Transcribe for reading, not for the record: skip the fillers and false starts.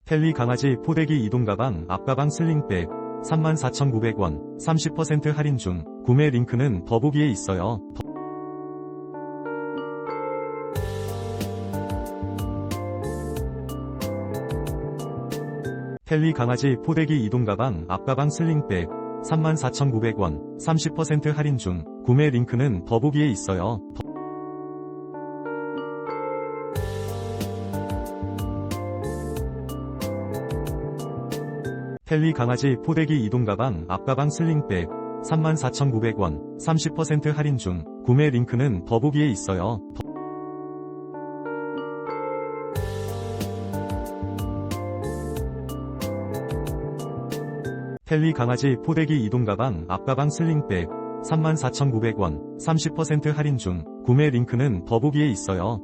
텔리 강아지 포대기 이동가방 앞가방 슬링백 34,900원 30% 할인 중. 구매 링크는 더보기에 있어요. 텔리 강아지 포대기 이동가방 앞가방 슬링백 34,900원 30% 할인 중. 구매 링크는 더보기에 있어요. 텔리 강아지 포대기 이동가방 앞가방 슬링백 34,900원 30% 할인 중. 구매 링크는 더보기에 있어요. 텔리 강아지 포대기 이동가방 앞가방 슬링백 34,900원 30% 할인 중. 구매 링크는 더보기에 있어요.